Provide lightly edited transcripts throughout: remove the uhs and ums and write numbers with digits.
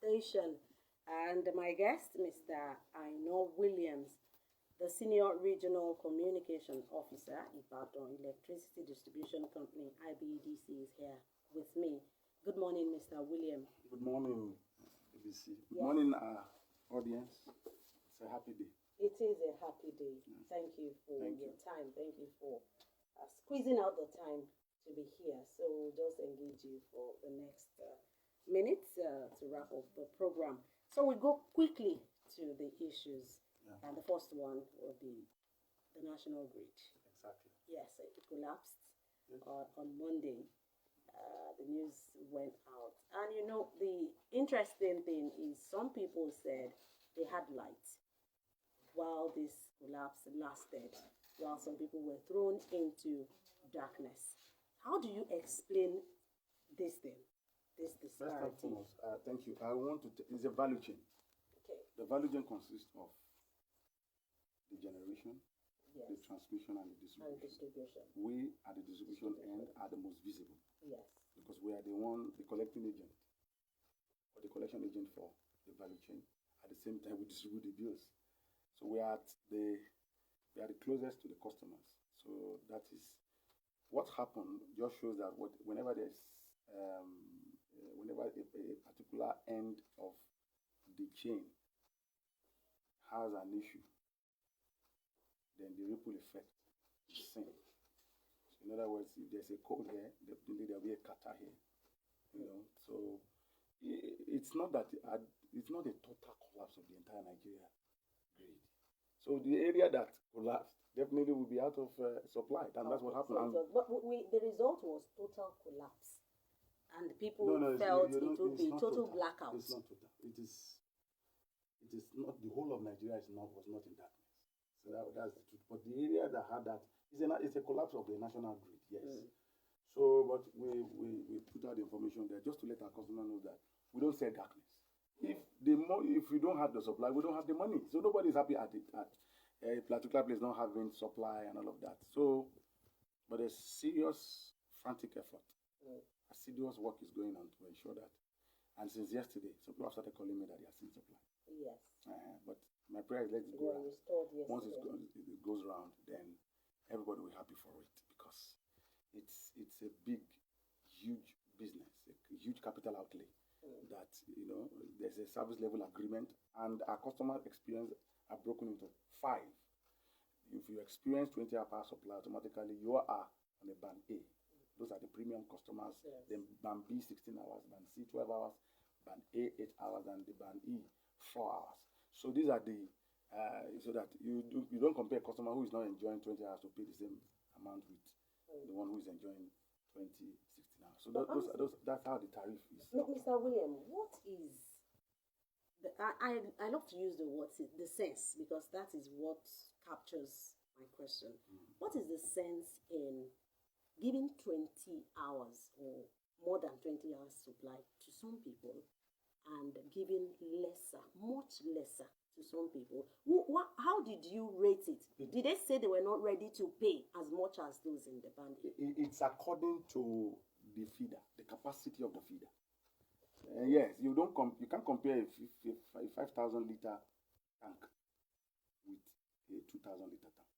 station. And my guest, Mr. Aina Williams, the Senior Regional Communication Officer, Ibadan Electricity Distribution Company, IBEDC, is here with me. Good morning, Mr. William. Good morning, Adebisi. Good morning, audience. It's a happy day. It is a happy day. Thank you for your time. Thank you for squeezing out the time to be here. So we'll just engage you for the next minutes to wrap up the program. So we go quickly to the issues. And the first one will be the national grid. Exactly. Yes, it collapsed on Monday. The news went out. And you know, the interesting thing is some people said they had light while this collapse lasted, while some people were thrown into darkness. How do you explain this thing, this disparity? First and foremost, thank you. I want to, it's a value chain. Okay. The value chain consists of the generation, Yes. the transmission, and the And distribution. distribution. We at the distribution end are the most visible Yes. because we are the collecting agent or the collection agent for the value chain. At the same time, we distribute the bills. So we are the closest to the customers. So that is what happened. Just shows that whenever there's whenever a particular end of the chain has an issue, then the ripple effect is seen. So in other words, if there's a cold here, definitely there'll be a kata here. You know, so it's not that it's not a total collapse of the entire Nigeria grid. So the area that collapsed definitely will be out of supply, and that's what happened. So but the result was total collapse, and people felt it would be total blackout. It's not total. It is not. The whole of Nigeria was not in darkness. So that's the truth. But the area that had that is a collapse of the national grid. Yes. So, but we put out the information there just to let our customer know that we don't sell darkness. If we don't have the supply, we don't have the money. So nobody's happy at a particular place not having supply and all of that. So, but a serious, frantic effort, assiduous work is going on to ensure that. And since yesterday, some people have started calling me that they are seeing supply. Yes. But my prayer is let it go around. Once it goes around, then everybody will be happy for it because it's a big, huge business, a huge capital outlay. That there's a service level agreement, and our customer experience are broken into 5. If you experience 20-hour power supply, automatically you are on a band A. Those are the premium customers. Yes. Then band B 16 hours, band C 12 hours, band A 8 hours, and the band E 4 hours. So these are the so that you don't compare a customer who is not enjoying 20 hours to pay the same amount with the one who is enjoying 20, 16 hours. So that's how the tariff is. Mr. William, what is I love to use the word the sense, because that is what captures my question. What is the sense in giving 20 hours or more than 20 hours supply to some people and giving much lesser to some people? How did you rate it? Did they say they were not ready to pay as much as those in the band? It's according to the feeder, the capacity of the feeder. Yes, you can't compare a 5,000 liter tank with a 2,000 liter tank.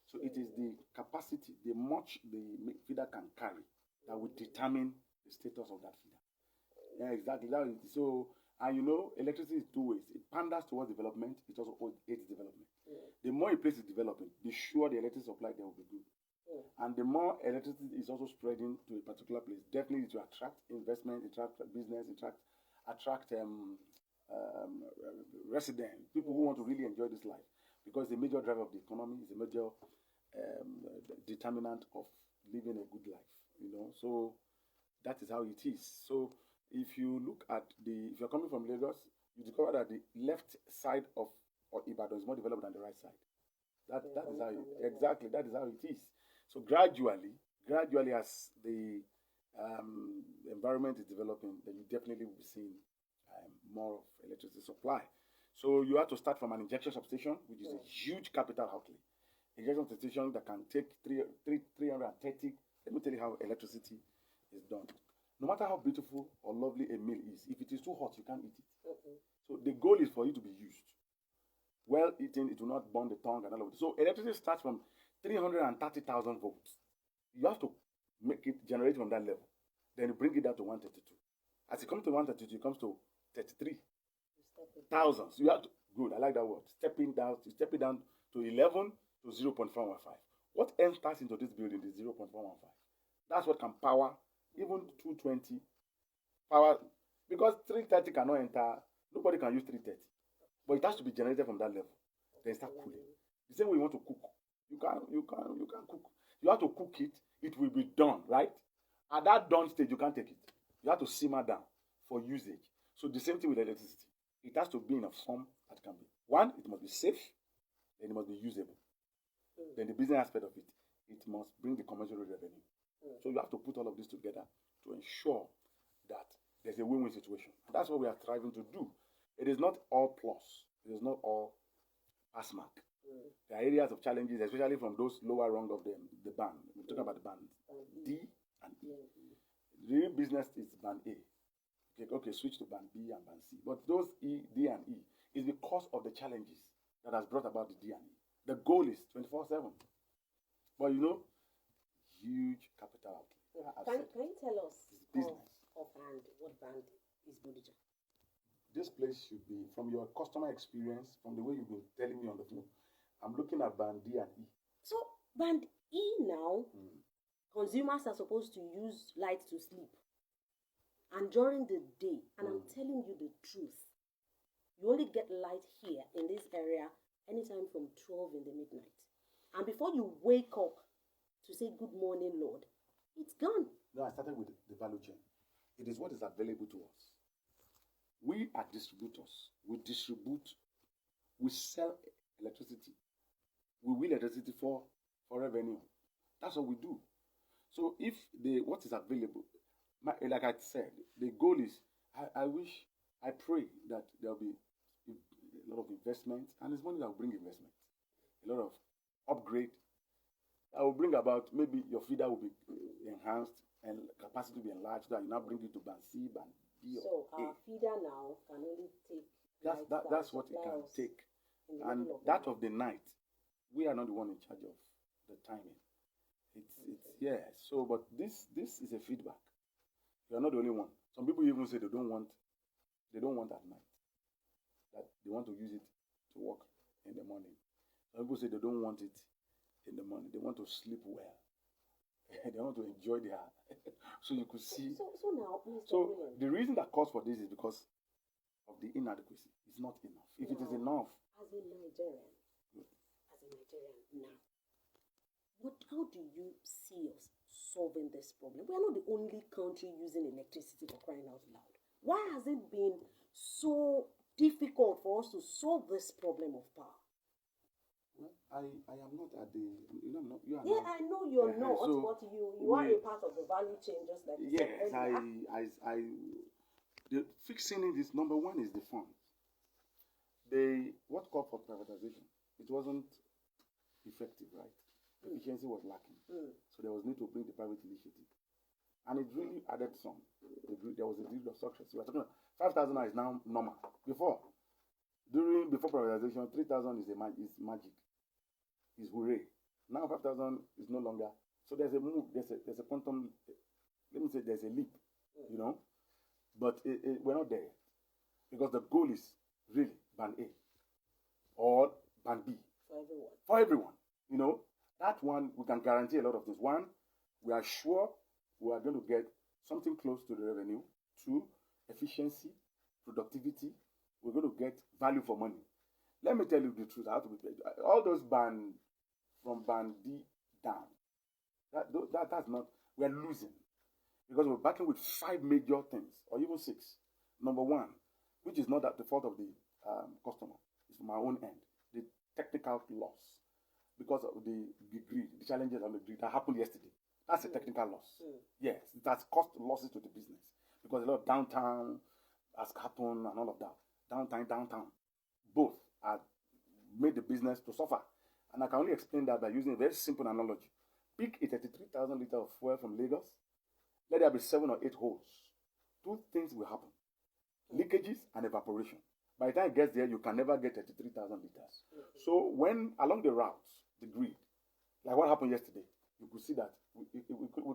So it is the capacity, the much the feeder can carry, that will determine the status of that feeder. Yeah, exactly. So, and electricity is 2 ways. It panders towards development. It also aids development. The more a place is developing, be sure the electricity supply there will be good. And the more electricity is also spreading to a particular place, definitely to attract investment, attract business, attract residents, people who want to really enjoy this life, because the major driver of the economy is a major determinant of living a good life. So that is how it is. So if you look at if you're coming from Lagos, you discover that the left side of Ibadan is more developed than the right side. That is how that is how it is. So gradually as the environment is developing, then you definitely will be seeing more of electricity supply. So you have to start from an injection substation, which is a huge capital outlay. Injection substation that can take 330. Let me tell you how electricity is done. No matter how beautiful or lovely a meal is, if it is too hot, you can't eat it. Mm-mm. So the goal is for you to be used. Well eaten, it will not burn the tongue and all of it. So electricity starts from 330,000 volts. You have to make it generate from that level. Then you bring it down to 132. As it comes to 132, it comes to 33,000. So you have to, good, I like that word. Step it down to 11 to 0.415. What enters into this building is 0.415. That's what can power even 220 power, because 330 cannot enter, nobody can use 330. But it has to be generated from that level. Then start cooling. The same way you want to cook. You can cook. You have to cook it, it will be done, right? At that done stage, you can't take it. You have to simmer down for usage. So the same thing with electricity. It has to be in a form that can be. One, it must be safe, then it must be usable. Then the business aspect of it, it must bring the commercial revenue. So you have to put all of this together to ensure that there's a win-win situation. And that's what we are striving to do. It is not all plus. It is not all pass mark. There are areas of challenges, especially from those lower rung of the band. We're talking about the band D and E. The real business is band A. Okay, switch to band B and band C. But those E, D, and E is because of the challenges that has brought about the D and E. The goal is 24/7. But huge capital outlay. Can you tell us offhand what band is Bodija? This place should be, from your customer experience, from the way you've been telling me on the phone, I'm looking at band D and E. So band E now, consumers are supposed to use light to sleep. And during the day, and I'm telling you the truth, you only get light here in this area anytime from 12 in the midnight. And before you wake up to say good morning, Lord, it's gone. No, I started with the value chain. It is what is available to us. We are distributors. We distribute, we sell electricity. We will electricity for revenue. That's what we do. So if what is available, like I said, the goal is, I pray that there will be a lot of investment, and it's money that will bring investment. A lot of upgrade that will bring about, maybe your feeder will be enhanced and capacity will be enlarged, that you now bring it to band C, band B. So our feeder now can only take that's what it can take. And that of the night, we are not the one in charge of the timing. So but this is a feedback. You are not the only one. Some people even say they don't want at night. That they want to use it to work in the morning. Some people say they don't want it in the morning. They want to sleep well. They want to enjoy their so you could see. So now, the reason that calls for this is because of the inadequacy. It's not enough. If it is enough. As a Nigerian now, how do you see us solving this problem? We are not the only country using electricity, for crying out loud. Why has it been so difficult for us to solve this problem of power? Well, I am not at the, you are not. I know you're not, but you are a part of the value chain, just like you said earlier. The fixing it is, number one is the funds. What called for privatization, it wasn't effective, right? Efficiency was lacking. So there was need to bring the private initiative. And it really added some. There was a degree of success. We are talking about 5,000 is now normal. Before privatization, 3,000 is magic. Is hooray. Now 5,000 is no longer. So there's a move, there's a quantum, let me say there's a leap, But we're not there. Because the goal is really band A or band B. For everyone. That one, we can guarantee a lot of things. One, we are sure we are going to get something close to the revenue. Two, efficiency, productivity. We're going to get value for money. Let me tell you the truth. I have to be all those from band D down. That's not, we're losing. Because we're battling with 5 major things, or even 6. Number one, which is not at the fault of the customer, it's from our own end. The technical loss. Because of the challenges on the grid that happened yesterday. That's a technical loss. Yes, it has caused losses to the business. Because a lot of downtime has happened and all of that. Downtown. Both have made the business to suffer. And I can only explain that by using a very simple analogy. Pick a 33,000 liter of fuel from Lagos. let there be 7 or 8 holes. 2 things will happen. Leakages and evaporation. By the time it gets there, you can never get 33,000 liters. So when along the routes, the grid, like what happened yesterday, you could see that we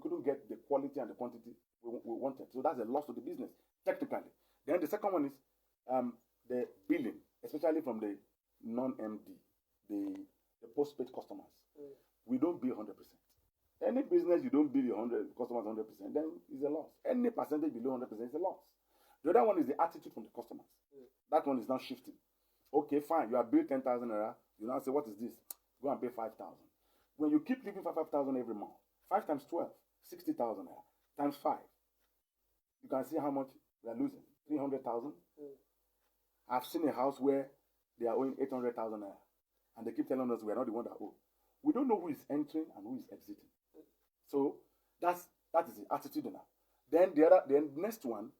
couldn't get the quality and the quantity we wanted. So that's a loss to the business, technically. Then the second one is the billing, especially from the non-MD, the postpaid customers. We don't bill 100%. Any business you don't bill your customers 100%, then it's a loss. Any percentage below 100% is a loss. The other one is the attitude from the customers. That one is now shifting. Okay, fine. You are billed 10,000 naira. You now say, what is this? Go and pay 5,000. When you keep leaving 5,000 every month, 5 times 12, 60,000 naira times 5. You can see how much we are losing. 300,000. I've seen a house where they are owing 800,000 naira, and they keep telling us we are not the one that owe. We don't know who is entering and who is exiting. So that is the attitude now. Then the next one,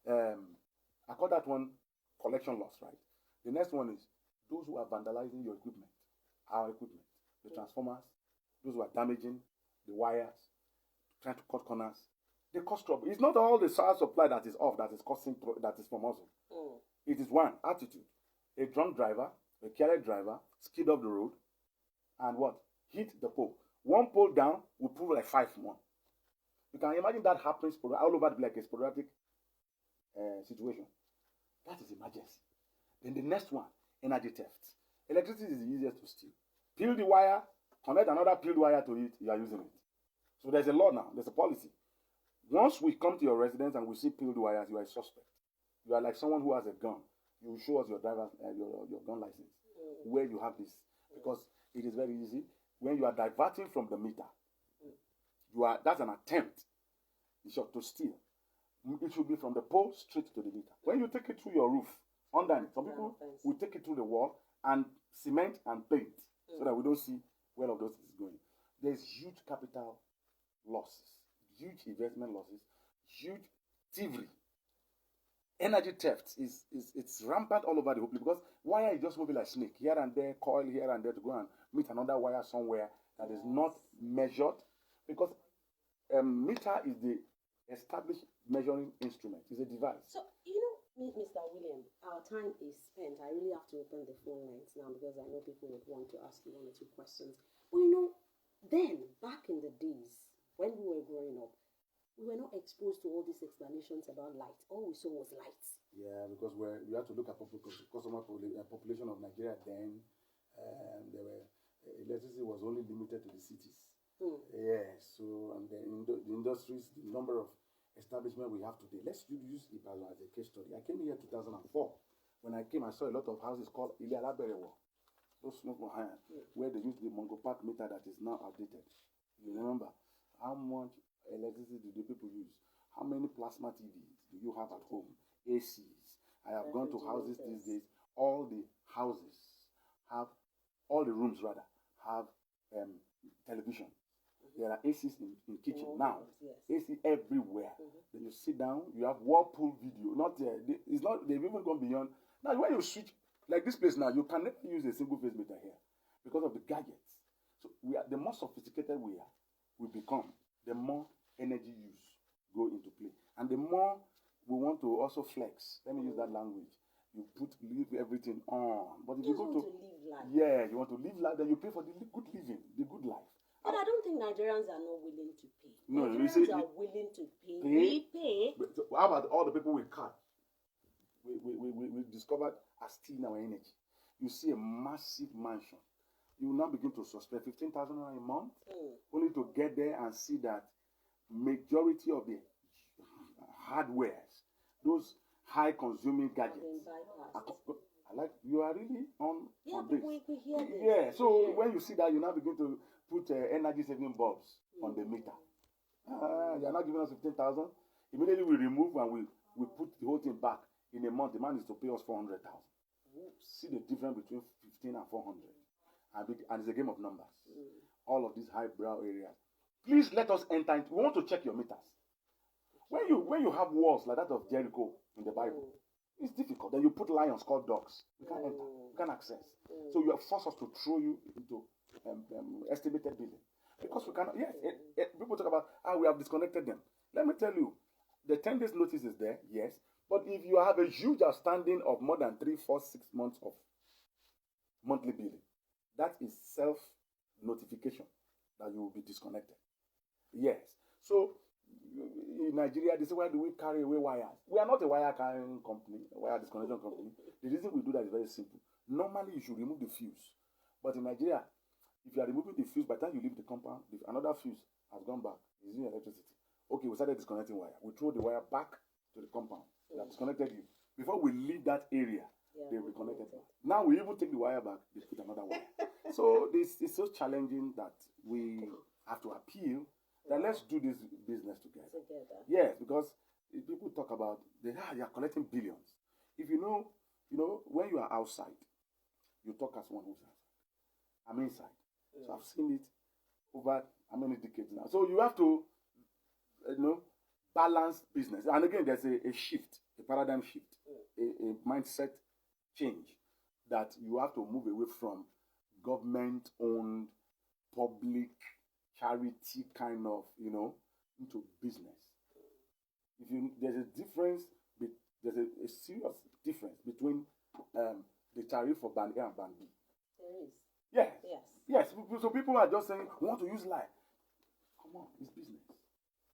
I call that one collection loss, right? The next one is those who are vandalizing your equipment, our equipment, the transformers, those who are damaging the wires, trying to cut corners. They cause trouble. It's not all the source supply that is off that is causing that is from us. It is one attitude. A drunk driver, a careless driver, skid off the road, and what? Hit the pole. One pole down will prove like 5 more. You can imagine that happens all over like a sporadic situation. That is emergency. Then the next one, energy theft. Electricity is the easiest to steal. Peel the wire, connect another peeled wire to it, you are using it. So there's a law now, there's a policy. Once we come to your residence and we see peeled wires, you are a suspect. You are like someone who has a gun. You show us your driver's your gun license, where you have this, because it is very easy. When you are diverting from the meter, that's an attempt to steal. It should be from the pole straight to the meter. When you take it through your roof, under it, some people will take it through the wall and cement and paint so that we don't see where all those is going. There's huge capital losses, huge investment losses, huge thievery. Energy theft it's rampant all over the whole place because wire is just moving like snake here and there, coil here and there to go and meet another wire somewhere that is not measured, because meter is the established measuring instrument. It's a device. So Mr. William, our time is spent. I really have to open the phone lines now because I know people would want to ask you 1 or 2 questions. But then back in the days when we were growing up, we were not exposed to all these explanations about light. All we saw was lights. Yeah, because you have to look at customer population of Nigeria then. Electricity was only limited to the cities. Yeah, so and then the industries, the number of establishment we have today. Let's use Ibadan as a case study. I came here in 2004. When I came, I saw a lot of houses called Ile Alaberewo, those where they use the Mongo Park meter that is now outdated. You remember how much electricity do the people use? How many plasma TVs do you have at home? ACs. I have gone to houses these days. All the rooms have television. There are ACs in kitchen now. AC everywhere. Then you sit down, you have Whirlpool video. Not there. It's not. They've even gone beyond. Now when you switch like this place now, you can never use a single phase meter here because of the gadgets. So the more sophisticated we become, the more energy use go into play, and the more we want to also flex. Let me use that language. You leave everything on, but if you go to live life. Yeah, you want to live life, then you pay for the good living, the good life. But I don't think Nigerians are not willing to pay. No, Nigerians are willing to pay. We pay. But how about all the people we cut? We discovered are stealing our energy. You see a massive mansion. You will now begin to suspect 15,000 a month, only to get there and see that majority of the hardwares, those high consuming gadgets, you are really on this. We hear this. Yeah, so when you see that, you now begin to put energy saving bulbs on the meter. They are not giving us 15,000. Immediately we remove and we put the whole thing back. In a month, the man is to pay us 400,000. See the difference between 15 and 400. And it's a game of numbers. All of these highbrow areas. Please let us enter into. We want to check your meters. When you have walls like that of Jericho in the Bible, it's difficult. Then you put lions called dogs. You can't enter. You can't access. So you have forced us to throw you into estimated billing. Because we cannot. Yes, people talk about how we have disconnected them. Let me tell you, the 10 days notice is there, yes. But if you have a huge outstanding of more than 3, 4, 6 months of monthly billing, that is self-notification that you will be disconnected. Yes. So in Nigeria, they say, why do we carry away wires? We are not a wire carrying company, a wire disconnection company. The reason we do that is very simple. Normally, you should remove the fuse. But in Nigeria, if you are removing the fuse, by the time you leave the compound, if another fuse has gone back, it's using electricity. Okay, we started disconnecting wire. We throw the wire back to the compound. They have disconnected you. Before we leave that area, they reconnected back. Now we even take the wire back, they put another wire. So this is so challenging that we have to appeal that let's do this business together. Yes, because people talk about you are collecting billions. If you know, when you are outside, you talk as one who's outside. I'm inside. So I've seen it over how many decades now. So you have to, balance business. And again, there's a shift, a paradigm shift, a mindset change that you have to move away from government-owned, public, charity kind of, into business. There's a difference, there's a serious difference between the tariff for band A and band B. There is. Yes. Yes. Yes. So people are just saying, we want to use life. Come on, it's business.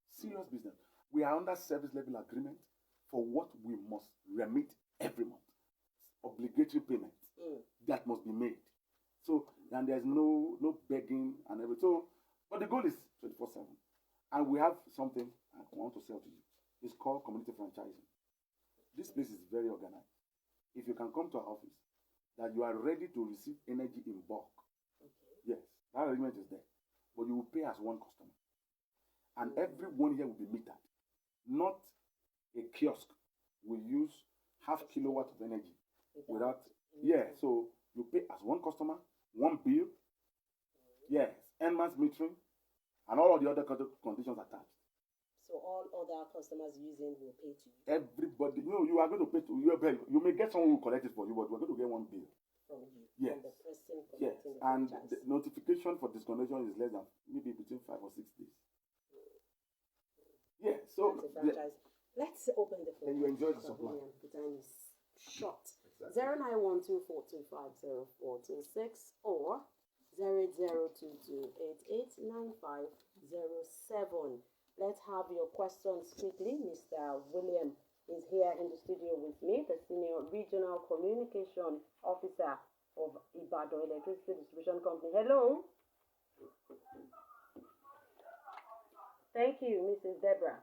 Serious business. We are under service level agreement for what we must remit every month. Obligatory payment that must be made. So, and there's no begging and everything. So, but the goal is 24/7. And we have something I want to sell to you. It's called community franchising. This place is very organized. If you can come to our office, that you are ready to receive energy in bulk. Okay. Yes, that arrangement is there. But you will pay as one customer. And everyone here will be metered. Not a kiosk will use half kilowatt of energy without. Yeah, so you pay as one customer, one bill. Yes, end-month metering, and all of the other conditions attached. So all other customers using will pay to you? Everybody, you are going to pay to your bill. You may get someone who will collect it for you, but we're going to get one bill. From you? Yes. From the person collecting yes. the And franchise. the notification for disconnection is less than maybe between 5 or 6 days. Yeah, so let's open the phone. And you enjoy the supply. The time is short. Exactly. 09124250426 or 0022889507. Let's have your questions quickly. Mr. William is here in the studio with me, the Senior Regional Communication Officer of Ibadan Electricity Distribution Company. Hello. Thank you, Mrs. Deborah.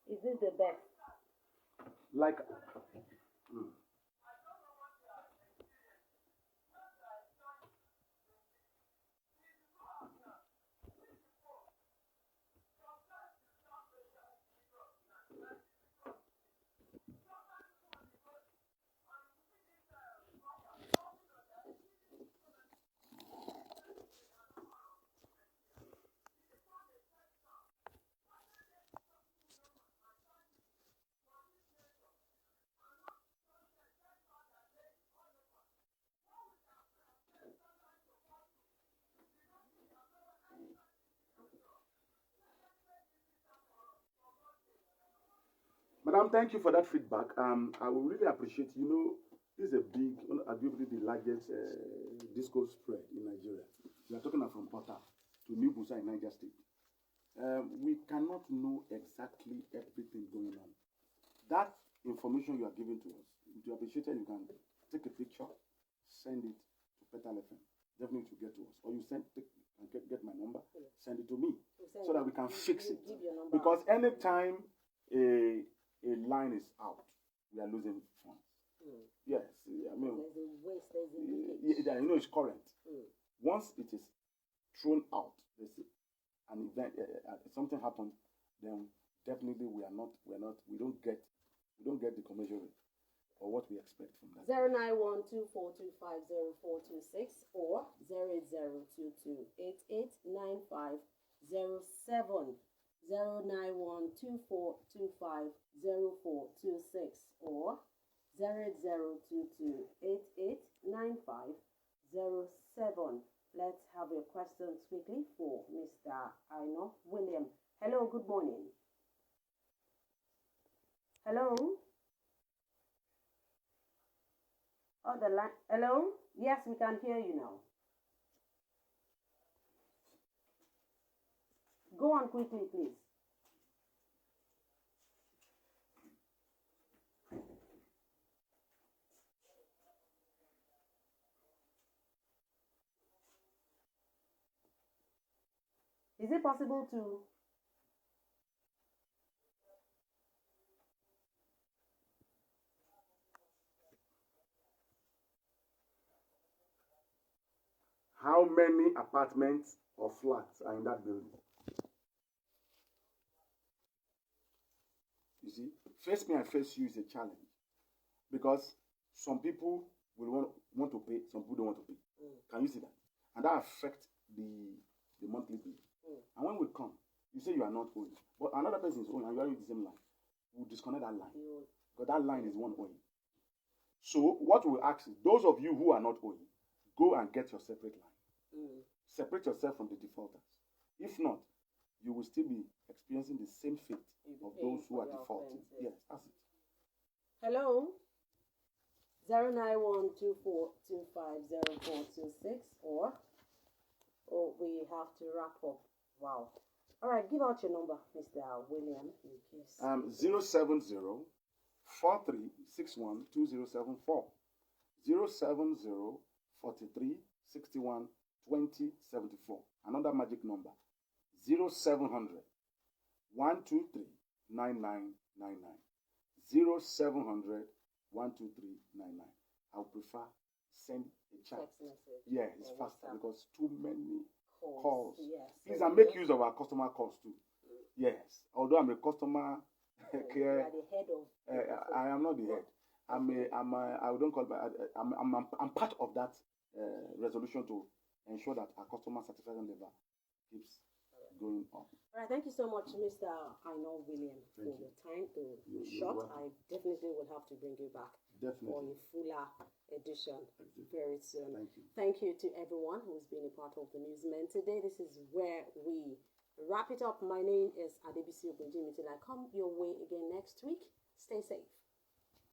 Is this the best? Like, Madam, thank you for that feedback. I will really appreciate. This is a big, arguably the largest disco spread in Nigeria. We are talking about from Pota to New Busa in Niger State. We cannot know exactly everything going on. That information you are giving to us, if you appreciate it, you can take a picture, send it to Petal FM. Definitely to get to us. Or you get my number, send it to me so that we can fix it. Because anytime a line is out, we are losing funds. Yes, I mean, there's a waste, there's a leakage. It's current. Once it is thrown out, an event, something happens, then definitely we don't get the commercial rate or what we expect from that. 09124250426 or 00228895007. 09124250426 or 00228895007. for Mr. Aina William. Hello, good morning. Hello? Oh, the line. Hello? Yes, we can hear you now. Go on quickly, please. Is it possible to... How many apartments or flats are in that building? You see, face me and face you is a challenge because some people will want to pay, some people don't want to pay. Can you see that? And that affects the monthly bill. And when we come, you say you are not owing, but another person is owing and you are in the same line. We'll disconnect that line because that line is one owing. So what we ask is, those of you who are not owing, go and get your separate line. Separate yourself from the defaulters. If not, you will still be experiencing the same fate of those who are defaulting. Yes, that's it. Hello? 09124250426 or we have to wrap up. Wow. All right, give out your number, Mr. William, in case. 070 43612074 070 43 61 20 74. Another magic number 0700 123 9999 0700 123 99. I would prefer send a chat. Yeah, it's faster because too many calls. Yes. Please, and make use of our customer calls too. Yes, although I'm a customer care. You are the head of. I am not the head. I don't call it. I'm part of that resolution to ensure that our customer satisfaction level keeps going up. All right, thank you so much, Mr. Aina William, for your time. You're short. I definitely will have to bring you back for a fuller edition very soon. Thank you to everyone who's been a part of the Newsmen today. This is where we wrap it up. My name is Adebisi Ogunjimi. Till I come your way again next week, stay safe.